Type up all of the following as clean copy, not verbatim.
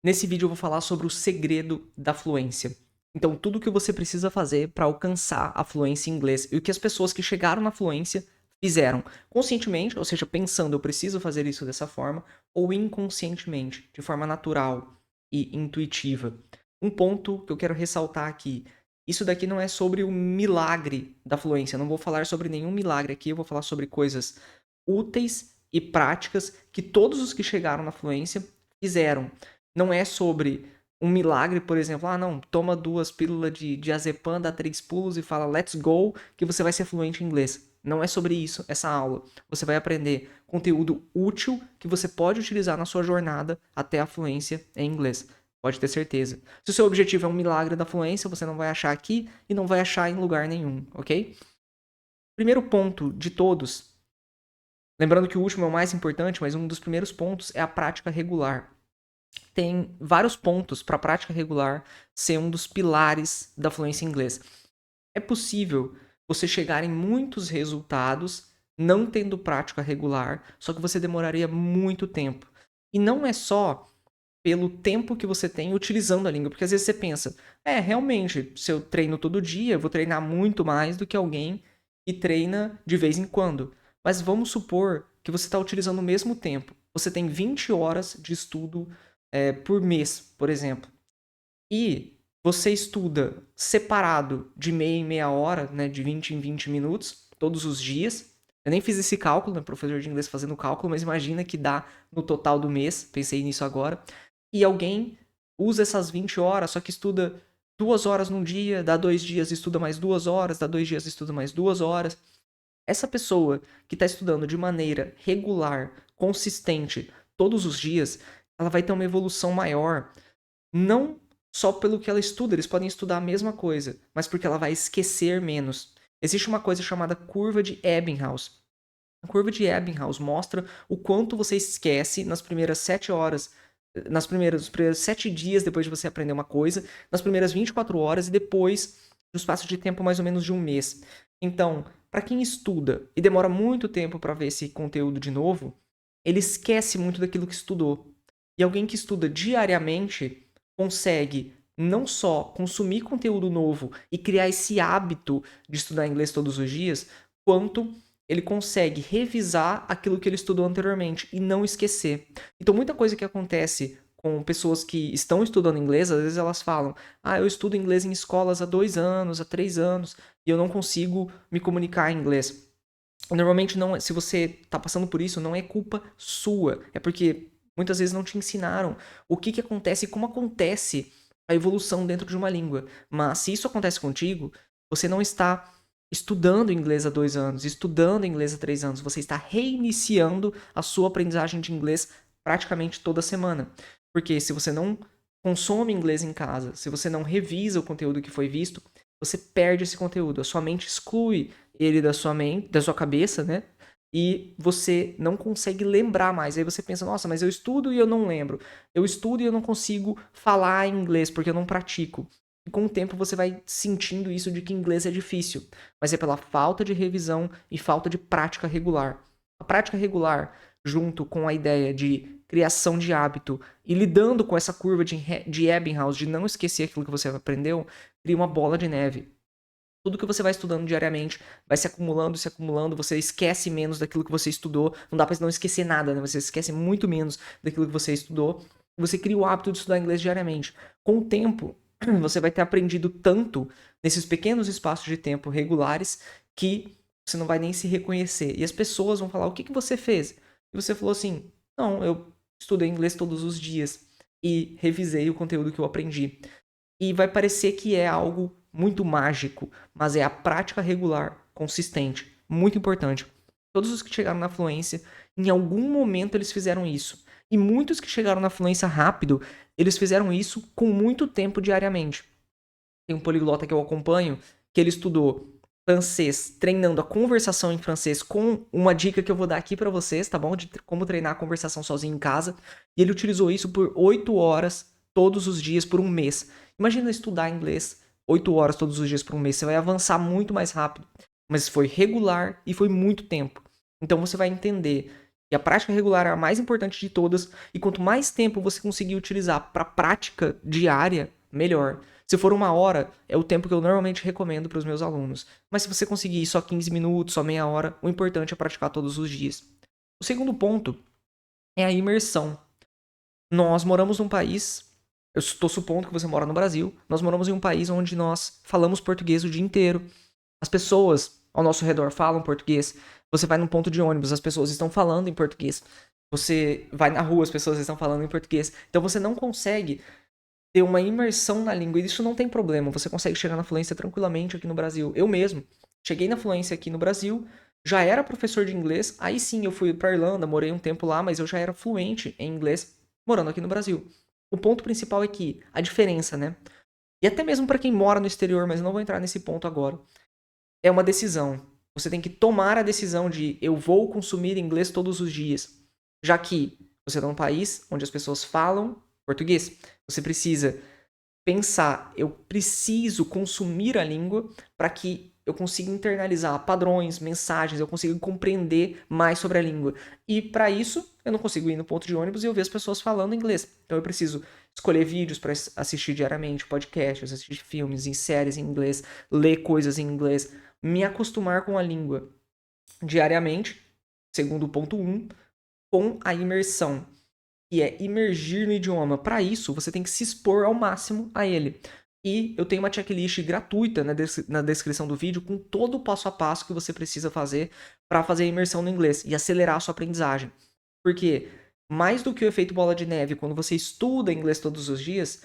Nesse vídeo eu vou falar sobre o segredo da fluência. Então, tudo o que você precisa fazer para alcançar a fluência em inglês e o que as pessoas que chegaram na fluência fizeram conscientemente, ou seja, pensando eu preciso fazer isso dessa forma, ou inconscientemente, de forma natural e intuitiva. Um ponto que eu quero ressaltar aqui, isso daqui não é sobre o milagre da fluência, eu não vou falar sobre nenhum milagre aqui, eu vou falar sobre coisas úteis e práticas que todos os que chegaram na fluência fizeram. Não é sobre um milagre, por exemplo, não, toma 2 pílulas de diazepam, dá 3 pulos e fala let's go, que você vai ser fluente em inglês. Não é sobre isso essa aula. Você vai aprender conteúdo útil que você pode utilizar na sua jornada até a fluência em inglês. Pode ter certeza. Se o seu objetivo é um milagre da fluência, você não vai achar aqui e não vai achar em lugar nenhum, ok? Primeiro ponto de todos, lembrando que o último é o mais importante, mas um dos primeiros pontos é a prática regular. Tem vários pontos para a prática regular ser um dos pilares da fluência em inglês. É possível você chegar em muitos resultados não tendo prática regular, só que você demoraria muito tempo. E não é só pelo tempo que você tem utilizando a língua, porque às vezes você pensa, realmente, se eu treino todo dia, eu vou treinar muito mais do que alguém que treina de vez em quando. Mas vamos supor que você está utilizando o mesmo tempo. Você tem 20 horas de estudo por mês, por exemplo. E você estuda separado de meia em meia hora, né, de 20 em 20 minutos, todos os dias. Eu nem fiz esse cálculo, né, professor de inglês fazendo cálculo, mas imagina que dá no total do mês, pensei nisso agora. E alguém usa essas 20 horas, só que estuda 2 horas num dia, dá 2 dias e estuda mais 2 horas, dá 2 dias e estuda mais 2 horas. Essa pessoa que está estudando de maneira regular, consistente, todos os dias, ela vai ter uma evolução maior. Não só pelo que ela estuda, eles podem estudar a mesma coisa, mas porque ela vai esquecer menos. Existe uma coisa chamada curva de Ebbinghaus. A curva de Ebbinghaus mostra o quanto você esquece nas primeiras 7 horas, nos primeiros 7 dias depois de você aprender uma coisa, nas primeiras 24 horas e depois do espaço de tempo mais ou menos de um mês. Então, para quem estuda e demora muito tempo para ver esse conteúdo de novo, ele esquece muito daquilo que estudou. E alguém que estuda diariamente consegue não só consumir conteúdo novo e criar esse hábito de estudar inglês todos os dias, quanto ele consegue revisar aquilo que ele estudou anteriormente e não esquecer. Então, muita coisa que acontece com pessoas que estão estudando inglês, às vezes elas falam: eu estudo inglês em escolas há 2 anos, há 3 anos, e eu não consigo me comunicar em inglês. Normalmente, não, se você está passando por isso, não é culpa sua. É porque muitas vezes não te ensinaram o que acontece e como acontece a evolução dentro de uma língua. Mas se isso acontece contigo, você não está estudando inglês há 2 anos, estudando inglês há 3 anos. Você está reiniciando a sua aprendizagem de inglês praticamente toda semana. Porque se você não consome inglês em casa, se você não revisa o conteúdo que foi visto, você perde esse conteúdo. A sua mente exclui ele da sua mente, da sua cabeça, né? E você não consegue lembrar mais. Aí você pensa, nossa, mas eu estudo e eu não lembro. Eu estudo e eu não consigo falar inglês porque eu não pratico. E com o tempo você vai sentindo isso de que inglês é difícil. Mas é pela falta de revisão e falta de prática regular. A prática regular, junto com a ideia de criação de hábito e lidando com essa curva de Ebbinghaus, de não esquecer aquilo que você aprendeu, cria uma bola de neve. Tudo que você vai estudando diariamente vai se acumulando, você esquece menos daquilo que você estudou. Não dá pra não esquecer nada, né? Você esquece muito menos daquilo que você estudou. Você cria o hábito de estudar inglês diariamente. Com o tempo, você vai ter aprendido tanto nesses pequenos espaços de tempo regulares que você não vai nem se reconhecer. E as pessoas vão falar: o que você fez? E você falou assim: não, eu estudei inglês todos os dias e revisei o conteúdo que eu aprendi. E vai parecer que é algo muito mágico, mas é a prática regular, consistente, muito importante. Todos os que chegaram na fluência, em algum momento eles fizeram isso. E muitos que chegaram na fluência rápido, eles fizeram isso com muito tempo diariamente. Tem um poliglota que eu acompanho, que ele estudou francês, treinando a conversação em francês com uma dica que eu vou dar aqui pra vocês, tá bom? De como treinar a conversação sozinho em casa. E ele utilizou isso por 8 horas todos os dias por um mês. Imagina estudar inglês 8 horas todos os dias por um mês. Você vai avançar muito mais rápido. Mas foi regular e foi muito tempo. Então você vai entender E a prática regular é a mais importante de todas, e quanto mais tempo você conseguir utilizar para prática diária, melhor. Se for 1 hora, é o tempo que eu normalmente recomendo para os meus alunos. Mas se você conseguir só 15 minutos, só meia hora, o importante é praticar todos os dias. O segundo ponto é a imersão. Nós moramos num país, eu estou supondo que você mora no Brasil, nós moramos em um país onde nós falamos português o dia inteiro. As pessoas ao nosso redor falam português. Você vai num ponto de ônibus, as pessoas estão falando em português. Você vai na rua, as pessoas estão falando em português. Então você não consegue ter uma imersão na língua. E isso não tem problema. Você consegue chegar na fluência tranquilamente aqui no Brasil. Eu mesmo cheguei na fluência aqui no Brasil, já era professor de inglês. Aí sim eu fui para Irlanda, morei um tempo lá, mas eu já era fluente em inglês morando aqui no Brasil. O ponto principal é que a diferença, né? E até mesmo para quem mora no exterior, mas não vou entrar nesse ponto agora, é uma decisão. Você tem que tomar a decisão de eu vou consumir inglês todos os dias, já que você está num país onde as pessoas falam português. Você precisa pensar, eu preciso consumir a língua para que eu consiga internalizar padrões, mensagens, eu consiga compreender mais sobre a língua. E para isso, eu não consigo ir no ponto de ônibus e eu ver as pessoas falando inglês. Então eu preciso escolher vídeos para assistir diariamente, podcasts, assistir filmes e séries em inglês, ler coisas em inglês, me acostumar com a língua diariamente, segundo o ponto 1, com a imersão, que é imergir no idioma. Para isso, você tem que se expor ao máximo a ele. E eu tenho uma checklist gratuita na descrição do vídeo com todo o passo a passo que você precisa fazer para fazer a imersão no inglês e acelerar a sua aprendizagem. Porque mais do que o efeito bola de neve, quando você estuda inglês todos os dias,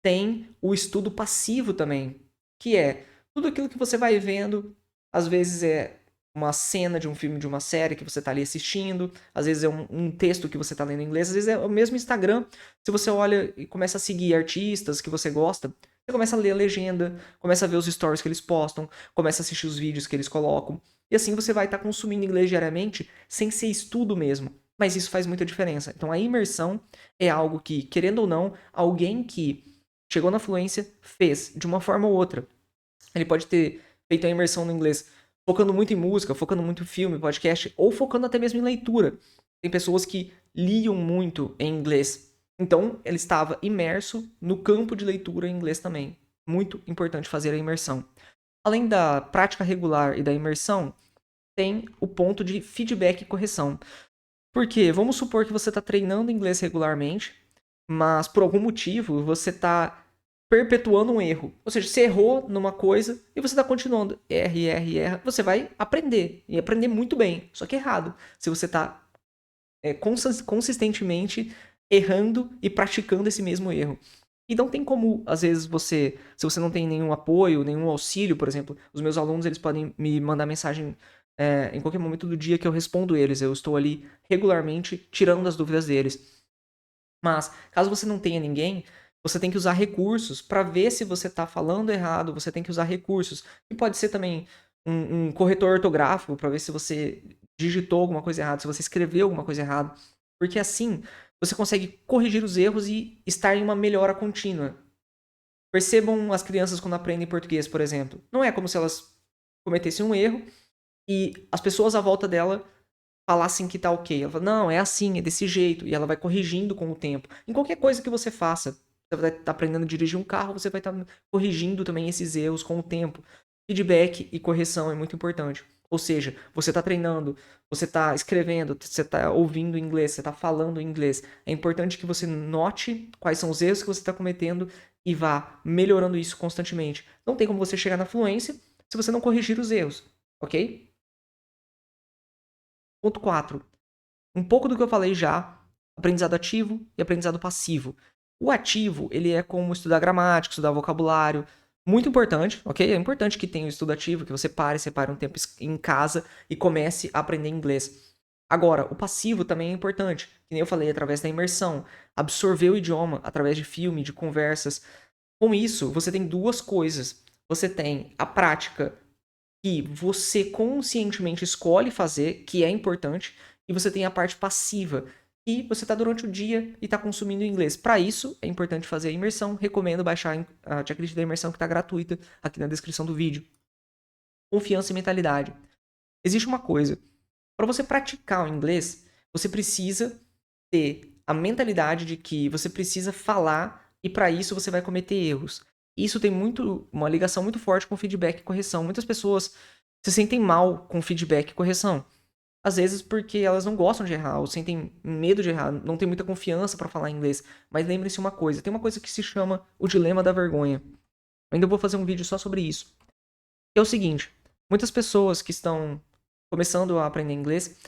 tem o estudo passivo também, que é tudo aquilo que você vai vendo, às vezes é uma cena de um filme, de uma série que você está ali assistindo, às vezes é um texto que você está lendo em inglês, às vezes é o mesmo Instagram. Se você olha e começa a seguir artistas que você gosta, você começa a ler a legenda, começa a ver os stories que eles postam, começa a assistir os vídeos que eles colocam, e assim você vai estar consumindo inglês diariamente sem ser estudo mesmo. Mas isso faz muita diferença. Então a imersão é algo que, querendo ou não, alguém que chegou na fluência fez de uma forma ou outra. Ele pode ter feito a imersão no inglês focando muito em música, focando muito em filme, podcast, ou focando até mesmo em leitura. Tem pessoas que liam muito em inglês. Então, ele estava imerso no campo de leitura em inglês também. Muito importante fazer a imersão. Além da prática regular e da imersão, tem o ponto de feedback e correção. Porque vamos supor que você está treinando inglês regularmente, mas por algum motivo você está perpetuando um erro. Ou seja, você errou numa coisa e você está continuando. Erra, erra, erra. Você vai aprender. E aprender muito bem. Só que errado. Se você está consistentemente errando e praticando esse mesmo erro. E não tem como, às vezes, se você não tem nenhum apoio, nenhum auxílio, por exemplo, os meus alunos eles podem me mandar mensagem em qualquer momento do dia que eu respondo eles. Eu estou ali regularmente tirando as dúvidas deles. Mas, caso você não tenha ninguém, você tem que usar recursos para ver se você está falando errado. Você tem que usar recursos. E pode ser também um corretor ortográfico para ver se você digitou alguma coisa errada, se você escreveu alguma coisa errada. Porque assim, você consegue corrigir os erros e estar em uma melhora contínua. Percebam as crianças quando aprendem português, por exemplo. Não é como se elas cometessem um erro e as pessoas à volta dela falassem que tá ok. Ela fala, não, é assim, é desse jeito. E ela vai corrigindo com o tempo. Em qualquer coisa que você faça, você vai estar aprendendo a dirigir um carro, você vai estar corrigindo também esses erros com o tempo. Feedback e correção é muito importante. Ou seja, você está treinando, você está escrevendo, você está ouvindo inglês, você está falando inglês. É importante que você note quais são os erros que você está cometendo e vá melhorando isso constantemente. Não tem como você chegar na fluência se você não corrigir os erros, ok? Ponto 4. Um pouco do que eu falei já, aprendizado ativo e aprendizado passivo. O ativo, ele é como estudar gramática, estudar vocabulário, muito importante, ok? É importante que tenha o estudo ativo, que você separe um tempo em casa e comece a aprender inglês. Agora, o passivo também é importante, que nem eu falei, através da imersão, absorver o idioma através de filme, de conversas. Com isso, você tem duas coisas. Você tem a prática que você conscientemente escolhe fazer, que é importante, e você tem a parte passiva, que você está durante o dia e está consumindo inglês. Para isso, é importante fazer a imersão. Recomendo baixar a checklist da imersão que está gratuita aqui na descrição do vídeo. Confiança e mentalidade. Existe uma coisa. Para você praticar o inglês, você precisa ter a mentalidade de que você precisa falar e para isso você vai cometer erros. Isso tem uma ligação muito forte com feedback e correção. Muitas pessoas se sentem mal com feedback e correção. Às vezes porque elas não gostam de errar, ou sentem medo de errar, não tem muita confiança para falar inglês. Mas lembre-se uma coisa, tem uma coisa que se chama o dilema da vergonha. Eu ainda vou fazer um vídeo só sobre isso. Que é o seguinte, muitas pessoas que estão começando a aprender inglês,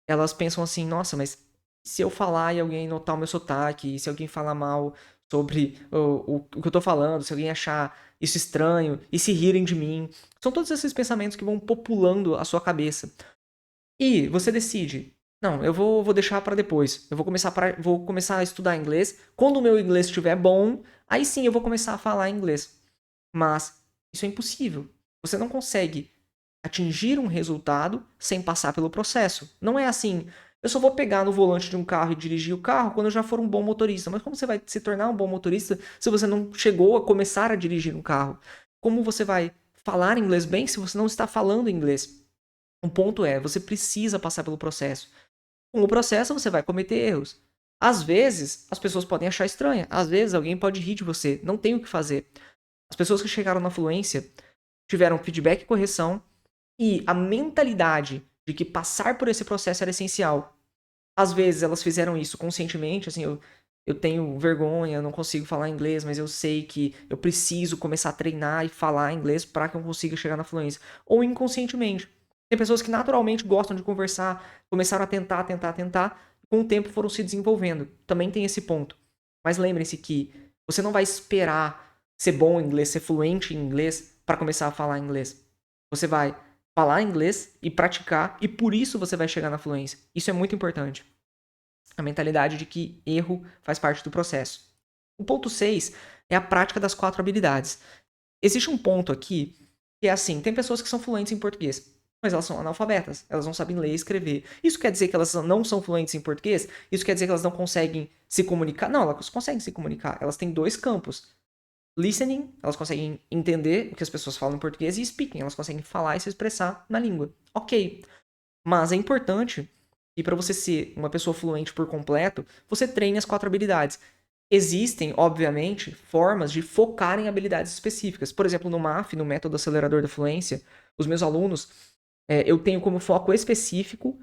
elas pensam assim, nossa, mas se eu falar e alguém notar o meu sotaque, se alguém falar mal sobre o que eu tô falando, se alguém achar isso estranho e se rirem de mim, são todos esses pensamentos que vão populando a sua cabeça. E você decide, não, eu vou deixar para depois. Eu vou começar a estudar inglês. Quando o meu inglês estiver bom, aí sim eu vou começar a falar inglês. Mas isso é impossível. Você não consegue atingir um resultado sem passar pelo processo. Não é assim, eu só vou pegar no volante de um carro e dirigir o carro quando eu já for um bom motorista. Mas como você vai se tornar um bom motorista se você não chegou a começar a dirigir um carro? Como você vai falar inglês bem se você não está falando inglês? O ponto é, você precisa passar pelo processo. Com o processo, você vai cometer erros. Às vezes, as pessoas podem achar estranha. Às vezes, alguém pode rir de você. Não tem o que fazer. As pessoas que chegaram na fluência tiveram feedback e correção e a mentalidade de que passar por esse processo era essencial. Às vezes, elas fizeram isso conscientemente, assim, eu tenho vergonha, eu não consigo falar inglês, mas eu sei que eu preciso começar a treinar e falar inglês para que eu consiga chegar na fluência. Ou inconscientemente. Tem pessoas que naturalmente gostam de conversar, começaram a tentar, e com o tempo foram se desenvolvendo. Também tem esse ponto. Mas lembrem-se que você não vai esperar ser bom em inglês, ser fluente em inglês para começar a falar inglês. Você vai falar inglês e praticar, e por isso você vai chegar na fluência. Isso é muito importante. A mentalidade de que erro faz parte do processo. O ponto 6 é a prática das 4 habilidades. Existe um ponto aqui que é assim, tem pessoas que são fluentes em português, mas elas são analfabetas, elas não sabem ler e escrever. Isso quer dizer que elas não são fluentes em português? Isso quer dizer que elas não conseguem se comunicar? Não, elas conseguem se comunicar. Elas têm 2 campos. Listening, elas conseguem entender o que as pessoas falam em português, e speaking, elas conseguem falar e se expressar na língua. Ok. Mas é importante que para você ser uma pessoa fluente por completo, você treine as 4 habilidades. Existem, obviamente, formas de focar em habilidades específicas. Por exemplo, no MAF, no Método Acelerador da Fluência, os meus alunos, eu tenho como foco específico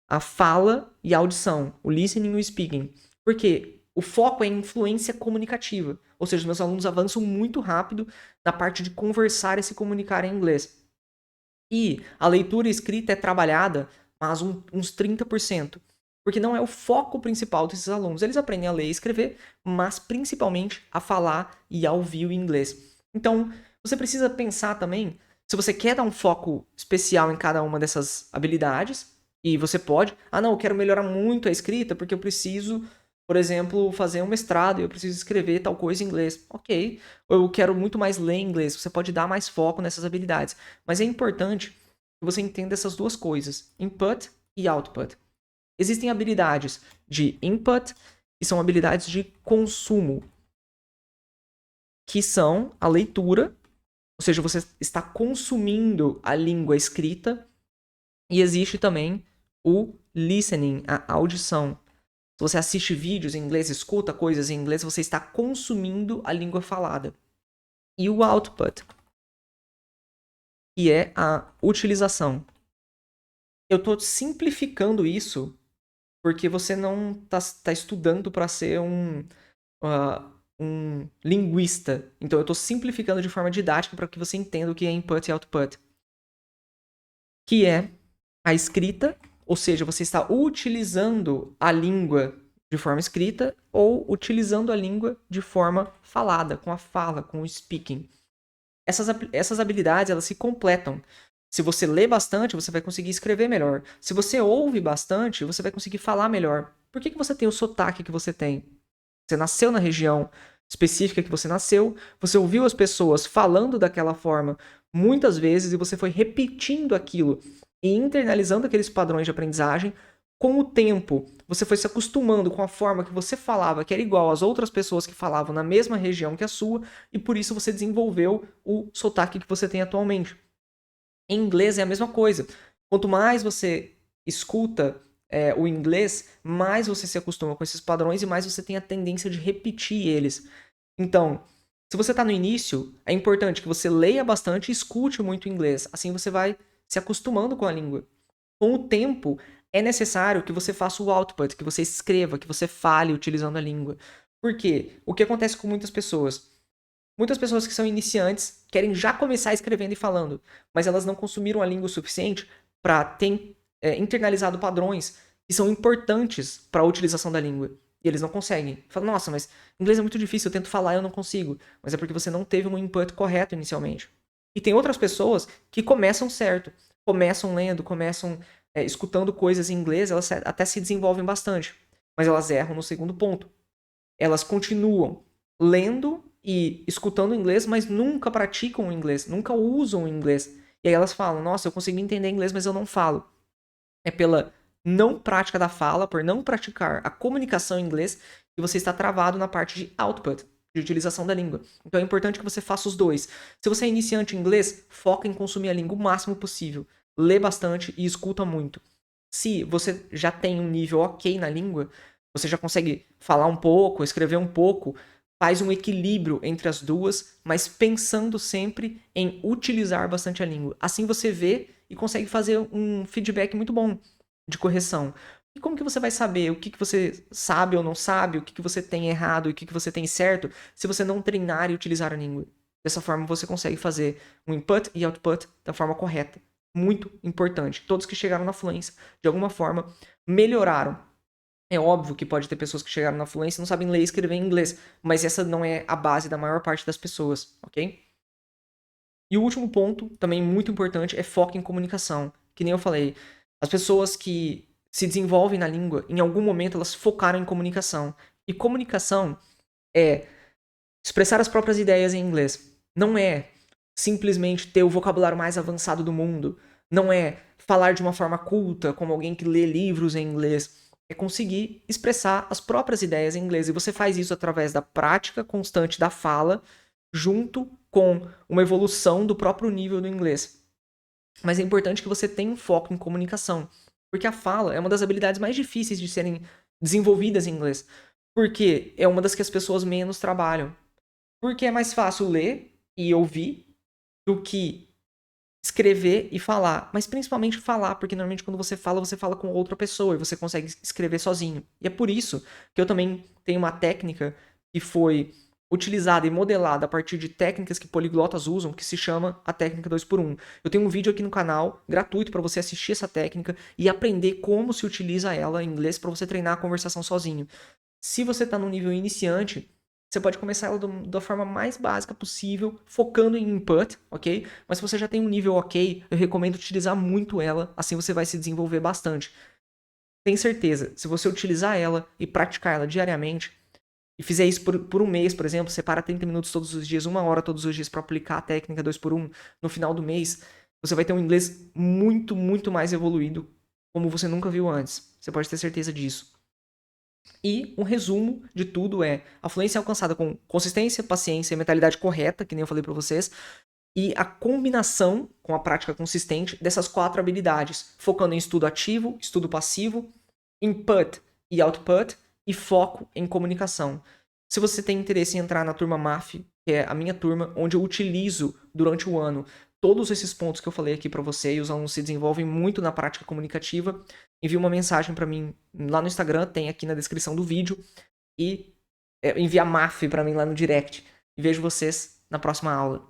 a fala e a audição, o listening e o speaking. Porque o foco é em influência comunicativa. Ou seja, os meus alunos avançam muito rápido na parte de conversar e se comunicar em inglês. E a leitura e escrita é trabalhada, mas uns 30%. Porque não é o foco principal desses alunos. Eles aprendem a ler e escrever, mas principalmente a falar e a ouvir o inglês. Então, você precisa pensar também, se você quer dar um foco especial em cada uma dessas habilidades, e você pode, não, eu quero melhorar muito a escrita porque eu preciso, por exemplo, fazer um mestrado e eu preciso escrever tal coisa em inglês. Ok. Ou eu quero muito mais ler inglês. Você pode dar mais foco nessas habilidades. Mas é importante que você entenda essas duas coisas, input e output. Existem habilidades de input, que são habilidades de consumo, que são a leitura, ou seja, você está consumindo a língua escrita, e existe também o listening, a audição. Se você assiste vídeos em inglês, escuta coisas em inglês, você está consumindo a língua falada. E o output, que é a utilização. Eu estou simplificando isso porque você não está estudando para ser um linguista. Então eu estou simplificando de forma didática para que você entenda o que é input e output. Que é a escrita, ou seja, você está utilizando a língua de forma escrita ou utilizando a língua de forma falada, com a fala, com o speaking. Essas habilidades, elas se completam. Se você lê bastante, você vai conseguir escrever melhor. Se você ouve bastante, você vai conseguir falar melhor. Por que você tem o sotaque que você tem? Você nasceu na região específica que você nasceu, você ouviu as pessoas falando daquela forma muitas vezes e você foi repetindo aquilo e internalizando aqueles padrões de aprendizagem. Com o tempo, você foi se acostumando com a forma que você falava, que era igual às outras pessoas que falavam na mesma região que a sua, e por isso você desenvolveu o sotaque que você tem atualmente. Em inglês é a mesma coisa. Quanto mais você escuta o inglês, mais você se acostuma com esses padrões e mais você tem a tendência de repetir eles. Então, se você está no início, é importante que você leia bastante e escute muito inglês. Assim você vai se acostumando com a língua. Com o tempo, é necessário que você faça o output, que você escreva, que você fale utilizando a língua. Por quê? O que acontece com muitas pessoas? Muitas pessoas que são iniciantes querem já começar escrevendo e falando, mas elas não consumiram a língua o suficiente para ter internalizado padrões que são importantes para a utilização da língua. E eles não conseguem. Falam, nossa, mas inglês é muito difícil, eu tento falar e eu não consigo. Mas é porque você não teve um input correto inicialmente. E tem outras pessoas que começam certo. Começam lendo, começam escutando coisas em inglês, elas até se desenvolvem bastante. Mas elas erram no segundo ponto. Elas continuam lendo e escutando inglês, mas nunca praticam o inglês, nunca usam o inglês. E aí elas falam, nossa, eu consigo entender inglês, mas eu não falo. É pela não prática da fala, por não praticar a comunicação em inglês, que você está travado na parte de output, de utilização da língua. Então é importante que você faça os dois. Se você é iniciante em inglês, foca em consumir a língua o máximo possível. Lê bastante e escuta muito. Se você já tem um nível ok na língua, você já consegue falar um pouco, escrever um pouco, faz um equilíbrio entre as duas, mas pensando sempre em utilizar bastante a língua. Assim você vê e consegue fazer um feedback muito bom de correção. E como que você vai saber o que você sabe ou não sabe, o que você tem errado e o que você tem certo, se você não treinar e utilizar a língua? Dessa forma você consegue fazer um input e output da forma correta. Muito importante. Todos que chegaram na fluência, de alguma forma, melhoraram. É óbvio que pode ter pessoas que chegaram na fluência e não sabem ler e escrever em inglês, mas essa não é a base da maior parte das pessoas, ok? E o último ponto, também muito importante, é foco em comunicação. Que nem eu falei, as pessoas que se desenvolvem na língua, em algum momento elas focaram em comunicação. E comunicação é expressar as próprias ideias em inglês. Não é simplesmente ter o vocabulário mais avançado do mundo. Não é falar de uma forma culta, como alguém que lê livros em inglês. É conseguir expressar as próprias ideias em inglês. E você faz isso através da prática constante da fala, junto com uma evolução do próprio nível do inglês. Mas é importante que você tenha um foco em comunicação. Porque a fala é uma das habilidades mais difíceis de serem desenvolvidas em inglês. Porque é uma das que as pessoas menos trabalham. Porque é mais fácil ler e ouvir do que escrever e falar. Mas principalmente falar, porque normalmente quando você fala com outra pessoa e você consegue escrever sozinho. E é por isso que eu também tenho uma técnica que foi utilizada e modelada a partir de técnicas que poliglotas usam, que se chama a técnica 2x1. Eu tenho um vídeo aqui no canal gratuito para você assistir essa técnica e aprender como se utiliza ela em inglês para você treinar a conversação sozinho. Se você está no nível iniciante, você pode começar ela da forma mais básica possível, focando em input, ok? Mas se você já tem um nível ok, eu recomendo utilizar muito ela, assim você vai se desenvolver bastante. Tem certeza, se você utilizar ela e praticar ela diariamente, e fizer isso por um mês, por exemplo, separa 30 minutos todos os dias, 1 hora todos os dias para aplicar a técnica 2x1, no final do mês, você vai ter um inglês muito, muito mais evoluído, como você nunca viu antes. Você pode ter certeza disso. E um resumo de tudo é: a fluência é alcançada com consistência, paciência e mentalidade correta, que nem eu falei para vocês, e a combinação com a prática consistente dessas 4 habilidades, focando em estudo ativo, estudo passivo, input e output e foco em comunicação. Se você tem interesse em entrar na turma MAF, que é a minha turma, onde eu utilizo durante o ano todos esses pontos que eu falei aqui para você e os alunos se desenvolvem muito na prática comunicativa, envie uma mensagem para mim lá no Instagram, tem aqui na descrição do vídeo, e envia MAF para mim lá no direct. E vejo vocês na próxima aula.